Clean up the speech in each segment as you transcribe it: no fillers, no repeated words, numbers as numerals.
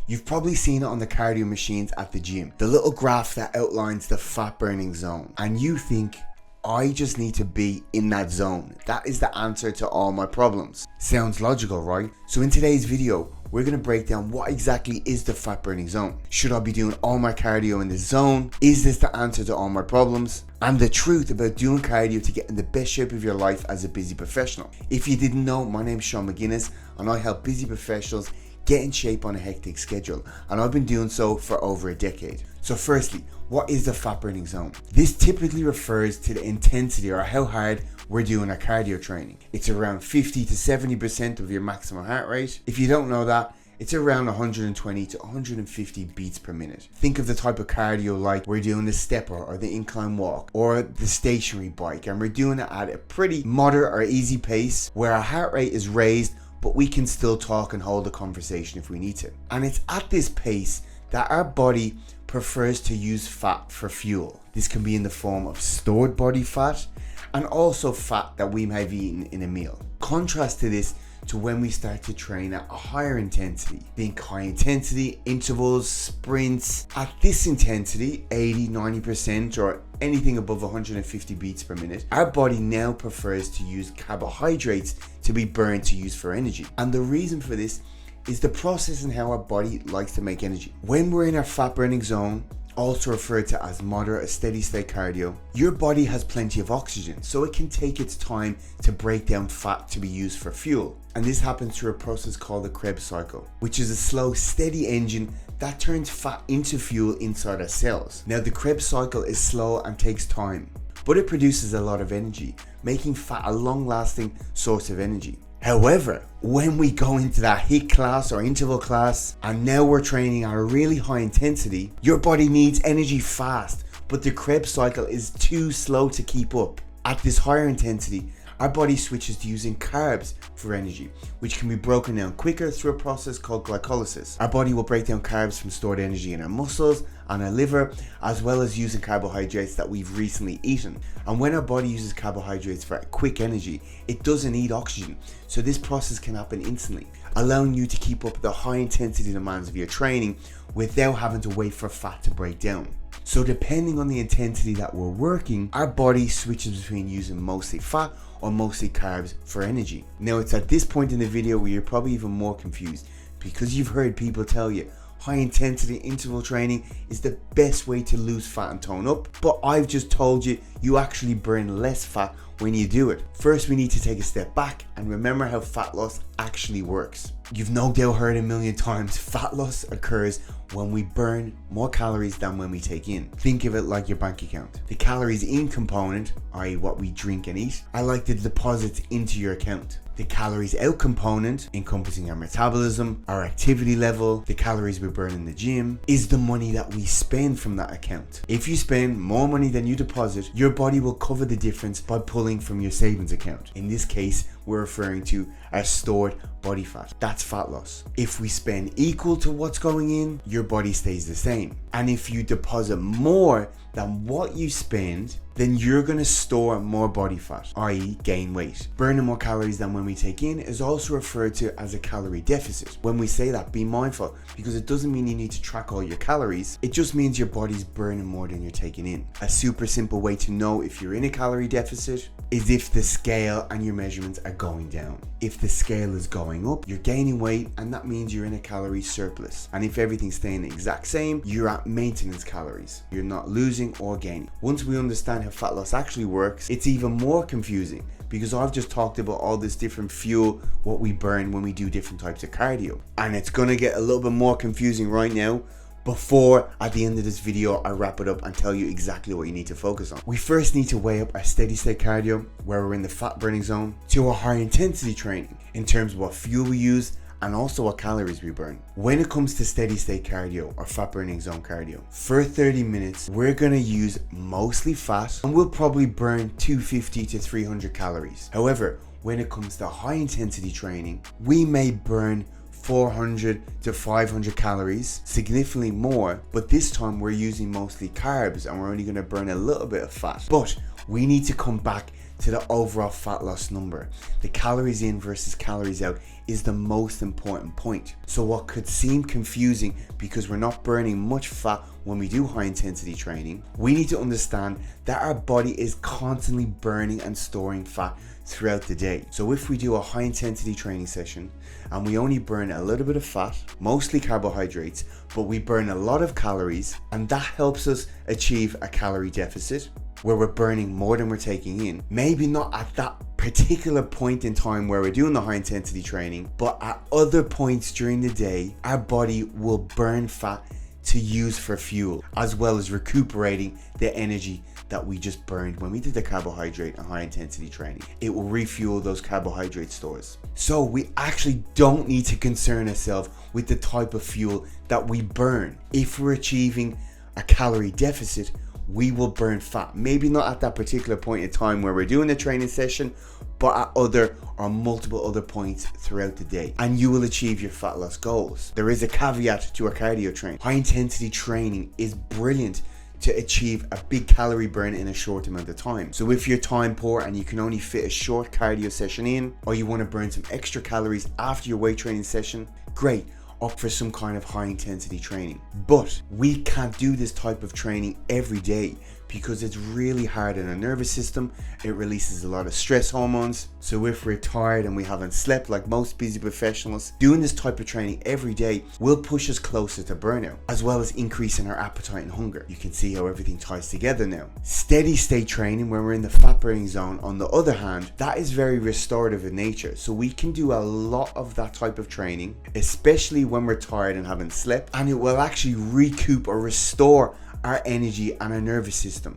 You've probably seen it on the cardio machines at the gym, the little graph that outlines the fat burning zone, and you think, I just need to be in that zone. That is the answer to all my problems. Sounds logical, right? So in today's video, we're going to break down what exactly is the fat burning zone. Should I be doing all my cardio in this zone? Is this the answer to all my problems? And the truth about doing cardio to get in the best shape of your life as a busy professional. If you didn't know, my name's Sean McGuinness and I help busy professionals get in shape on a hectic schedule, and I've been doing so for over a decade. So firstly, what is the fat burning zone? This typically refers to the intensity or how hard we're doing our cardio training. It's around 50 to 70% of your maximum heart rate. If you don't know that, it's around 120 to 150 beats per minute. Think of the type of cardio like we're doing the stepper or the incline walk or the stationary bike, and we're doing it at a pretty moderate or easy pace where our heart rate is raised, but we can still talk and hold a conversation if we need to. And it's at this pace that our body prefers to use fat for fuel. This can be in the form of stored body fat and also fat that we may have eaten in a meal. Contrast to this to when we start to train at a higher intensity. Think high intensity intervals, sprints. At this intensity, 80, 90% or anything above 150 beats per minute, our body now prefers to use carbohydrates to be burned to use for energy. And the reason for this is the process and how our body likes to make energy. When we're in our fat burning zone, also referred to as moderate or steady state cardio, your body has plenty of oxygen, so it can take its time to break down fat to be used for fuel. And this happens through a process called the Krebs cycle, which is a slow, steady engine that turns fat into fuel inside our cells. Now, the Krebs cycle is slow and takes time, but it produces a lot of energy, making fat a long-lasting source of energy. However, when we go into that HIIT class or interval class, and now we're training at a really high intensity, your body needs energy fast, but the Krebs cycle is too slow to keep up. At this higher intensity, our body switches to using carbs for energy, which can be broken down quicker through a process called glycolysis. Our body will break down carbs from stored energy in our muscles and our liver, as well as using carbohydrates that we've recently eaten. And when our body uses carbohydrates for quick energy, it doesn't need oxygen. So this process can happen instantly, allowing you to keep up the high intensity demands of your training without having to wait for fat to break down. So depending on the intensity that we're working, our body switches between using mostly fat or mostly carbs for energy. Now, it's at this point in the video where you're probably even more confused, because you've heard people tell you high intensity interval training is the best way to lose fat and tone up, but I've just told you, you actually burn less fat when you do it. First, we need to take a step back and remember how fat loss actually works. You've no doubt heard a million times, fat loss occurs when we burn more calories than when we take in. Think of it like your bank account. The calories in component, i.e. what we drink and eat, are like the deposits into your account. The calories out component, encompassing our metabolism, our activity level, the calories we burn in the gym, is the money that we spend from that account. If you spend more money than you deposit, your body will cover the difference by pulling from your savings account. In this case, we're referring to our stored body fat. That's fat loss. If we spend equal to what's going in, your body stays the same. And if you deposit more than what you spend, then you're going to store more body fat, i.e. gain weight. Burning more calories than when we take in is also referred to as a calorie deficit. When we say that, be mindful, because it doesn't mean you need to track all your calories. It just means your body's burning more than you're taking in. A super simple way to know if you're in a calorie deficit is if the scale and your measurements are going down. If the scale is going up, you're gaining weight, and that means you're in a calorie surplus. And if everything's staying the exact same, you're at maintenance calories. You're not losing or gaining. Once we understand how fat loss actually works, it's even more confusing, because I've just talked about all this different fuel, what we burn when we do different types of cardio. And it's gonna get a little bit more confusing right now, before at the end of this video I wrap it up and tell you exactly what you need to focus on. We first need to weigh up our steady state cardio, where we're in the fat burning zone, to our high intensity training in terms of what fuel we use and also what calories we burn. When it comes to steady state cardio or fat burning zone cardio, for 30 minutes we're gonna use mostly fat, and we'll probably burn 250 to 300 calories. However, when it comes to high intensity training, we may burn 400 to 500 calories, significantly more, but this time we're using mostly carbs and we're only going to burn a little bit of fat. But we need to come back to the overall fat loss number. The calories in versus calories out is the most important point. So what could seem confusing because we're not burning much fat when we do high intensity training, we need to understand that our body is constantly burning and storing fat throughout the day. So if we do a high intensity training session and we only burn a little bit of fat, mostly carbohydrates, but we burn a lot of calories, and that helps us achieve a calorie deficit where we're burning more than we're taking in. Maybe not at that particular point in time where we're doing the high intensity training, but at other points during the day, our body will burn fat to use for fuel, as well as recuperating the energy that we just burned when we did the carbohydrate and high intensity training. It will refuel those carbohydrate stores. So we actually don't need to concern ourselves with the type of fuel that we burn. If we're achieving a calorie deficit, we will burn fat. Maybe not at that particular point in time where we're doing the training session, but at other or multiple other points throughout the day, and you will achieve your fat loss goals. There is a caveat to a cardio training. High intensity training is brilliant to achieve a big calorie burn in a short amount of time. So if you're time poor and you can only fit a short cardio session in, or you want to burn some extra calories after your weight training session, great, opt for some kind of high intensity training. But we can't do this type of training every day because it's really hard on our nervous system. It releases a lot of stress hormones. So if we're tired and we haven't slept like most busy professionals, doing this type of training every day will push us closer to burnout, as well as increasing our appetite and hunger. You can see how everything ties together now. Steady state training, when we're in the fat burning zone, on the other hand, that is very restorative in nature. So we can do a lot of that type of training, especially when we're tired and haven't slept, and it will actually recoup or restore our energy and our nervous system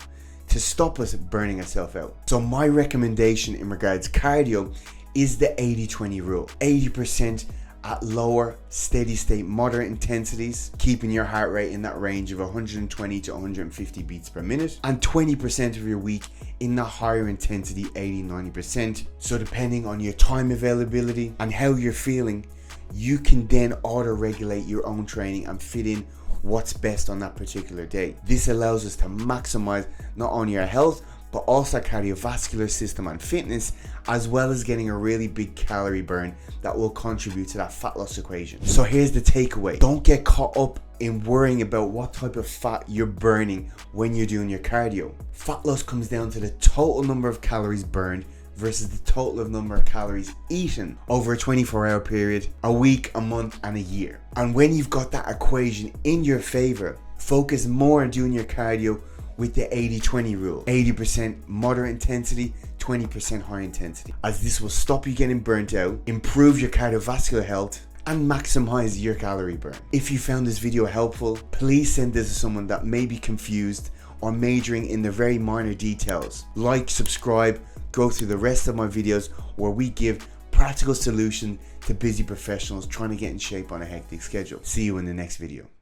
to stop us burning ourselves out. So my recommendation in regards to cardio is the 80-20 rule. 80% at lower steady state moderate intensities, keeping your heart rate in that range of 120 to 150 beats per minute, and 20% of your week in the higher intensity 80-90%. So depending on your time availability and how you're feeling, you can then auto-regulate your own training and fit in what's best on that particular day. This allows us to maximize not only our health, but also our cardiovascular system and fitness, as well as getting a really big calorie burn that will contribute to that fat loss equation. So here's the takeaway. Don't get caught up in worrying about what type of fat you're burning when you're doing your cardio. Fat loss comes down to the total number of calories burned versus the total of number of calories eaten over a 24-hour period, a week, a month, and a year. And when you've got that equation in your favor, focus more on doing your cardio with the 80-20 rule. 80% moderate intensity, 20% high intensity, as this will stop you getting burnt out, improve your cardiovascular health, and maximize your calorie burn. If you found this video helpful, please send this to someone that may be confused or majoring in the very minor details. Like, subscribe, go through the rest of my videos where we give practical solutions to busy professionals trying to get in shape on a hectic schedule. See you in the next video.